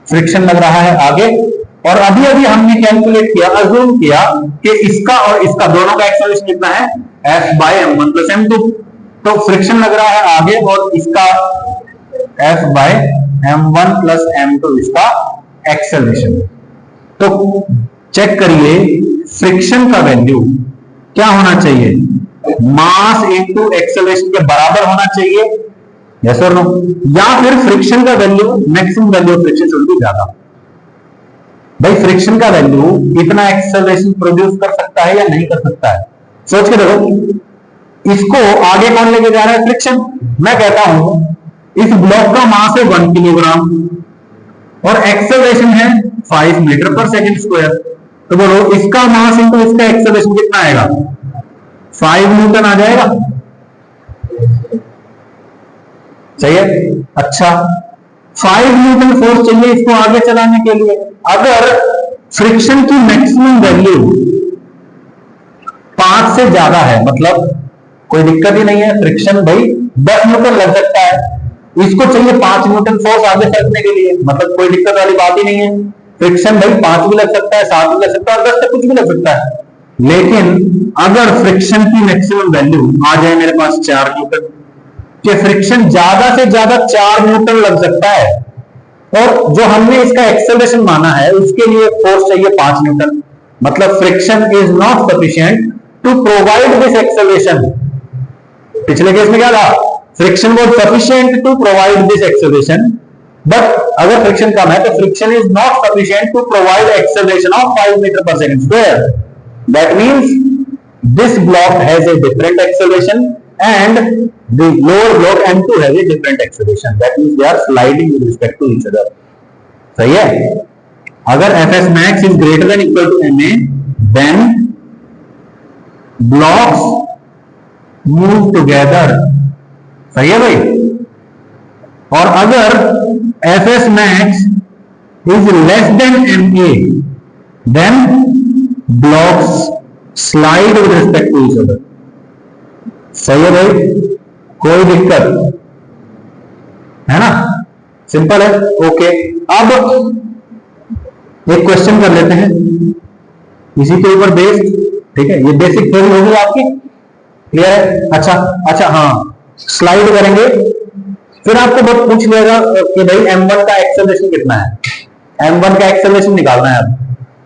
फ्रिक्शन लग रहा है आगे, और अभी अभी हमने कैलकुलेट किया, अज्यूम किया कि इसका और इसका दोनों का एक्सेलरेशन कितना है f bye m1 plus m2, तो फ्रिक्शन लग रहा है आगे और इसका f bye m1 plus m2 इसका एक्सेलरेशन। तो चेक करिए फ्रिक्शन का वैल्यू क्या होना चाहिए, मास इनटू एक्सेलरेशन के बराबर होना चाहिए, यस और नो, या फिर फ्रिक्शन का value maximum value of friction should B ज्यादा। भाई फ्रिक्शन का वैल्यू इतना एक्सेलरेशन प्रोड्यूस कर सकता है या नहीं कर सकता है, सोच के देखो। इसको आगे कौन लेके जा रहा है, फ्रिक्शन। मैं कहता हूं इस ब्लॉक का मास है 1 किलोग्राम और एक्सेलरेशन है 5 मीटर पर सेकंड स्क्वायर, तो बोलो इसका मास इनटू इसका एक्सेलरेशन कितना आएगा, 5 न्यूटन आ जाएगा, सही है। अच्छा 5 न्यूटन फोर्स चाहिए इसको आगे चलाने के लिए। अगर फ्रिक्शन की मैक्सिमम वैल्यू 5 से ज्यादा है, मतलब कोई दिक्कत ही नहीं है, फ्रिक्शन भाई 10 न्यूटन लग सकता है, इसको चाहिए 5 न्यूटन फोर्स आगे चलने के लिए, मतलब कोई दिक्कत वाली बात ही नहीं है। फ्रिक्शन भाई 5 भी लग सकता है, 7 भी लग सकता है और 10 तक कुछ भी लग सकता है। लेकिन अगर फ्रिक्शन की मैक्सिमम वैल्यू आ जाए मेरे पास 4 न्यूटन, कि फ्रिक्शन ज्यादा से ज्यादा 4 न्यूटन लग सकता है, और जो हमने इसका एक्सेलरेशन माना है उसके लिए फोर्स चाहिए 5 न्यूटन, मतलब friction is not sufficient to provide this acceleration. पिछले केस में क्या था, friction was sufficient to provide this acceleration, but अगर फ्रिक्शन कम है तो friction is not sufficient to provide acceleration of 5 metre पर second square. That means this block has a different acceleration and the lower block M2 has a different acceleration. That means they are sliding with respect to each other. सही है। अगर Fs max is greater than equal to ma, then blocks move together. सही है भाई। और अगर Fs max is less than ma, then blocks slide with respect to each other. सही है भाई, कोई दिक्कत है ना, सिंपल है। ओके, अब एक क्वेश्चन कर लेते हैं इसी के ऊपर बेस्ड, ठीक है, ये बेसिक थ्योरी होगी आपकी, क्लियर है। अच्छा हाँ, स्लाइड करेंगे, फिर आपको बहुत पूछ लेगा कि भाई m1 का एक्सेलरेशन कितना है, m1 का एक्सेलरेशन निकालना है। अब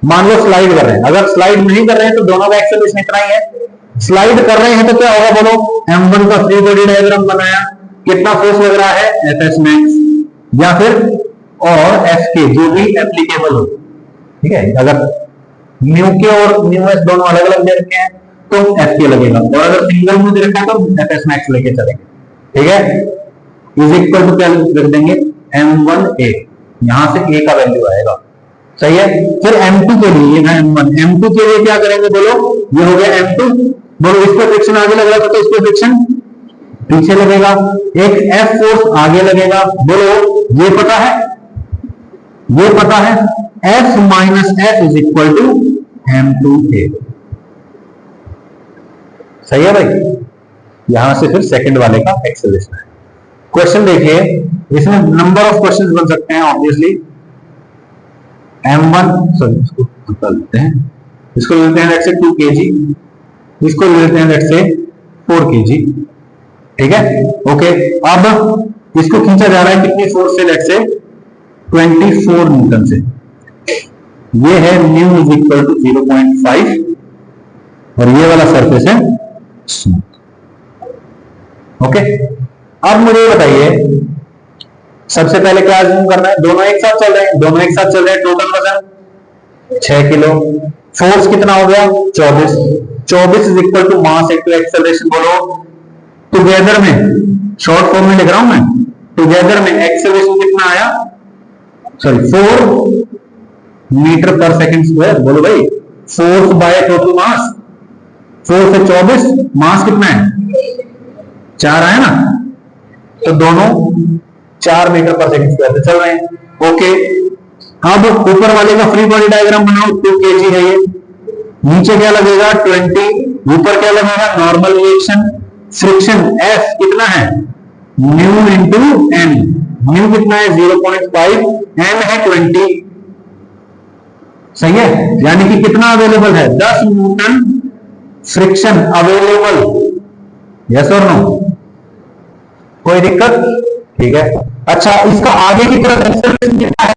मान लो स्लाइड कर रहे हैं, अगर स्लाइड नहीं कर रहे हैं तो दोनों का एक्सेलरेशन इतना ही है, स्लाइड कर रहे हैं तो क्या होगा बोलो, m1 का फ्री बॉडी डायग्राम बनाया, कितना फोर्स लग रहा है Fs max, या फिर और Fk जो भी एप्लीकेबल हो, ठीक है। अगर म्यू के और म्यू एस दोनों अलग अलग दे रखे हैं तो Fk लगेगा, और अगर सिंगल में दे रखा है तो Fs max लेके चलेंगे, ठीक है। इज इक्वल टू क्या रख देंगे, m1a, यहां से a का वैल्यू आएगा, सही है। फिर m2 के लिए ना m1, m2 के लिए क्या करेंगे बोलो, ये हो गया m2, बोलो इस पर फ्रिक्शन आगे लग रहा था तो इस पर फ्रिक्शन पीछे लगेगा, एक F फोर्स आगे लगेगा, बोलो ये पता है F minus F is equal to m2a, सही है भाई। यहां से फिर सेकंड वाले का एक्सेलरेशन है। क्वेश्चन देखिए, इसमें नंबर ऑफ क्वेश्चंस बन सकते हैं ऑब्वियसली। m1, सॉरी इसको निकाल लेते हैं, इसको लेते हैं लेट्स से 2 kg, इसको लेते हैं लेट्स से 4 kg, ठीक है। ओके, अब इसको खींचा जा रहा है कितनी फोर्स से, लेट्स से 24 न्यूटन से। ये है न्यू इज इक्वल टू 0.5 और ये वाला सरफेस है स्मूथ। ओके, अब मुझे बताइए सबसे पहले क्या अज्यूम करना है, दोनों एक साथ चल रहे हैं, टोटल वजन 6 किलो, फोर्स कितना हो गया 24 is equal to mass into acceleration. बोलो टुगेदर में, शॉर्ट फॉर्म में लिख रहा हूं मैं, टुगेदर में एक्सेलरेशन कितना आया, सॉरी 4 मीटर पर सेकंड स्क्वायर। बोलो भाई फोर्स बाय टोटल मास, 4 से 24, मास कितना है 4 आया ना, तो दोनों 4 मीटर पर सेकंड स्क्वायर से चल रहे हैं। ओके, अब ऊपर वाले का फ्री बॉडी डायग्राम बनाओ, 2 kg है ये, नीचे क्या लगेगा 24 ऊपर क्या लगेगा, नॉर्मल रिएक्शन, फ्रिक्शन एफ कितना है, न्यू इंटू एन, न्यू कितना है 0.5, एन है 20, सही है, यानी कि कितना अवेलेबल है, 10 न्यूटन फ्रिक्शन अवेलेबल, यस और नो, कोई दिक्कत, ठीक है। अच्छा, इसका आगे की तरफ एक्सेलरेशन कितना है,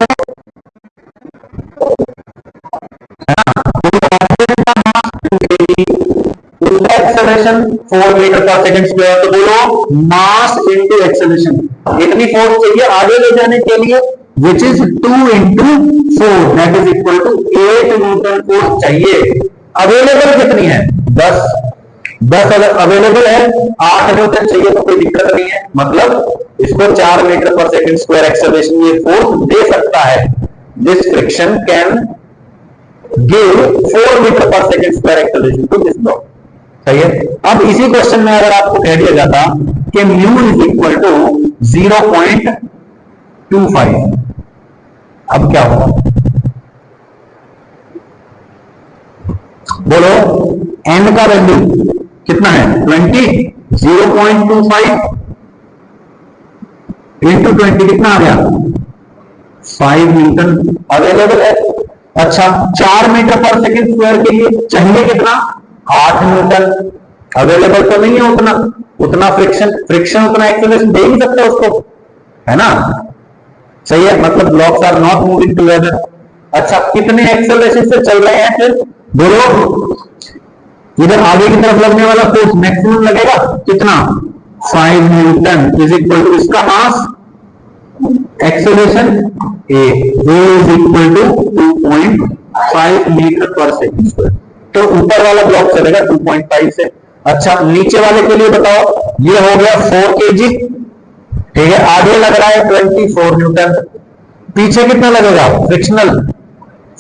एक्सेलरेशन 4 मीटर पर सेकंड स्क्वायर, तो बोलो मास इनटू एक्सेलरेशन, इतनी फोर्स चाहिए आगे ले जाने के लिए, which is 2 into 4 that is equal to 8 newton force चाहिए। अवेलेबल कितनी है, 10 अगर अवेलेबल है, 8 न्यूटन चाहिए तो कोई दिक्कत नहीं है, मतलब इसको 4 मीटर पर सेकंड स्क्वायर एक्सेलरेशन ये फोर्स दे सकता है। This friction can give 4 metre पर second square acceleration to this block, सही है। अब इसी क्वेश्चन में अगर आपको कह दिया जाता कि म्यू इज इक्वल टू 0.25, अब क्या होगा, बोलो एन का वैल्यू कितना है 20, 0.25 इंटू 20 कितना आ गया 5 न्यूटन अवेलेबल है। अच्छा, 4 मीटर पर सेकंड स्क्वायर के लिए चाहिए कितना, 8 न्यूटन, अवेलेबल तो नहीं है उतना फ्रिक्शन उतना एक्सेलरेशन दे नहीं सकता उसको, है ना, सही है, मतलब blocks are not moving together. अच्छा, कितने एक्सेलरेशन से चल रहे हैं, फिर बोलो इधर आगे की तरफ लगने वाला फोर्स मैक्सिमम लगेगा कितना, 5 न्यूटन इज इक्वल टू इसका मास, acceleration A is equal to 2.5 metre पर सेकंड स्क्वायर, तो ऊपर वाला ब्लॉक चलेगा 2.5 से। अच्छा, नीचे वाले के लिए बताओ, ये हो गया 4 kg, ठीक है, आगे लग रहा है 24 न्यूटन, पीछे कितना लगेगा फ्रिक्शनल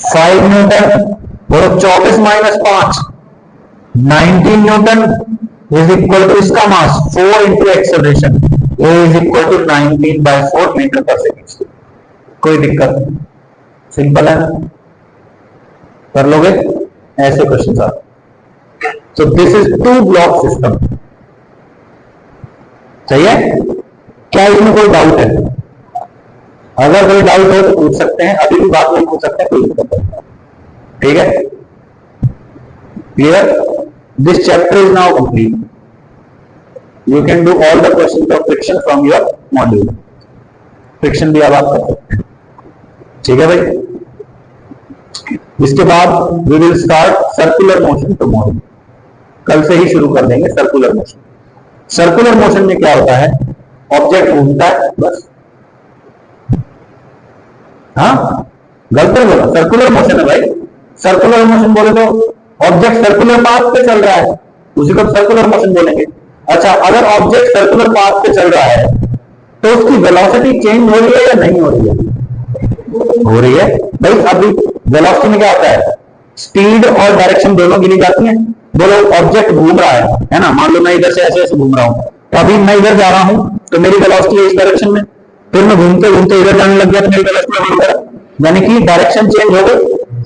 5 न्यूटन, और 24 minus 5 19 newton is equal to इसका mass 4 into acceleration A is equal to 19/4 metre पर सेकंड। कोई दिक्कत नहीं, सिंपल है ना, कर लोगे ऐसे क्वेश्चन आप। So this is 2 block system, सही है। क्या इसमें कोई डाउट है, अगर कोई डाउट हो तो पूछ सकते हैं, अभी भी बात नहीं पूछ सकते, कोई दिक्कत नहीं, ठीक है, clear. This chapter is now complete. You can do all the questions of friction from your module. Friction भी अब आप कर सकते हैं, ठीक है भाई। इसके बाद we will start circular motion tomorrow. कल से ही शुरू कर देंगे सर्कुलर मोशन। सर्कुलर मोशन में क्या होता है, ऑब्जेक्ट घूमता है बस, हाँ गलत नहीं बोला, सर्कुलर मोशन है भाई। सर्कुलर मोशन बोले तो ऑब्जेक्ट सर्कुलर पाथ पे चल रहा है, उसी को सर्कुलर मोशन बोलेंगे। अच्छा, अगर ऑब्जेक्ट सर्कुलर पाथ पे चल रहा है तो उसकी वेलोसिटी चेंज हो रही है या नहीं हो रही है, हो रही है भाई। अभी वेलोसिटी में क्या होता है, स्पीड और डायरेक्शन दोनों गिनी जाती है। बोलो ऑब्जेक्ट घूम रहा है ना, मान लो मैं इधर से ऐसे ऐसे घूम रहा हूं, तो अभी मैं इधर जा रहा हूं तो मेरी वेलोसिटी है इस डायरेक्शन में, फिर मैं घूमते घूमते इधर जाने लग गया तो मेरी वेलोसिटी बढ़ गई, यानी कि डायरेक्शन चेंज हो गई।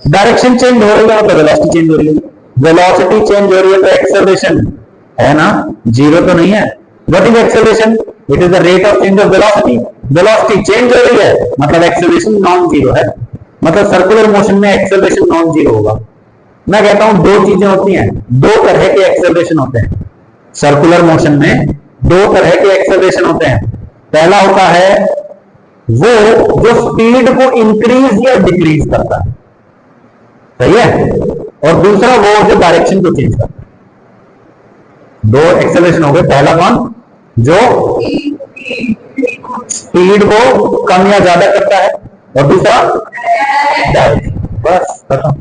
डायरेक्शन चेंज हो रही है तो वेलोसिटी चेंज हो रही है, वेलोसिटी चेंज हो रही है तो एक्सेलरेशन है ना, जीरो तो नहीं है। What is acceleration, it is the rate of change of velocity, velocity change हो रही है मतलब एक्सेलरेशन नॉन जीरो है, मतलब सर्कुलर मोशन में एक्सेलरेशन नॉन जीरो होगा। मैं कहता हूं 2 चीजें होती हैं, 2 तरह के एक्सेलरेशन होते हैं सर्कुलर मोशन में, 2 तरह के एक्सेलरेशन होते हैं। पहला होता है वो जो स्पीड को इंक्रीज या डिक्रीज करता है, सही है, और दूसरा वो जो डायरेक्शन को चेंज करता है। 2 एक्सेलरेशन हो गए, पहला कौन, जो स्पीड को कम या ज्यादा करता है, और दूसरा डायरेक्शन, बस खत्म,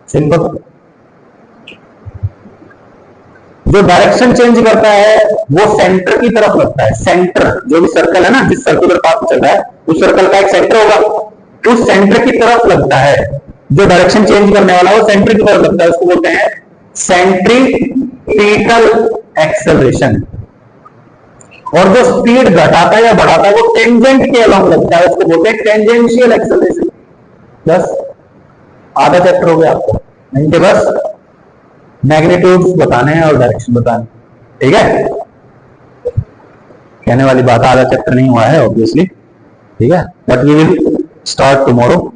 सिंपल। जो डायरेक्शन चेंज करता है वो सेंटर की तरफ लगता है, सेंटर जो भी सर्कल है ना, जिस सर्कुलर पाथ चल रहा है उस सर्कल का एक सेंटर होगा, उस सेंटर की तरफ लगता है। जो डायरेक्शन चेंज करने वाला वो सेंटर की तरफ लगता है, उसको बोलते हैं सेंट्रीपिटल एक्सेलरेशन। और जो स्पीड घटाता है या बढ़ाता है वो टेंजेंट के अलोंग लगता है, उसको बोलते हैं टेंजेंशियल एक्सेलरेशन। बस आधा चैप्टर हो गया आपको, नहीं तो बस मैग्नीट्यूड बताने हैं और डायरेक्शन बताने, ठीक है। कहने वाली बात, आधा चैप्टर नहीं हुआ है ऑब्वियसली, ठीक है, but we will start tomorrow.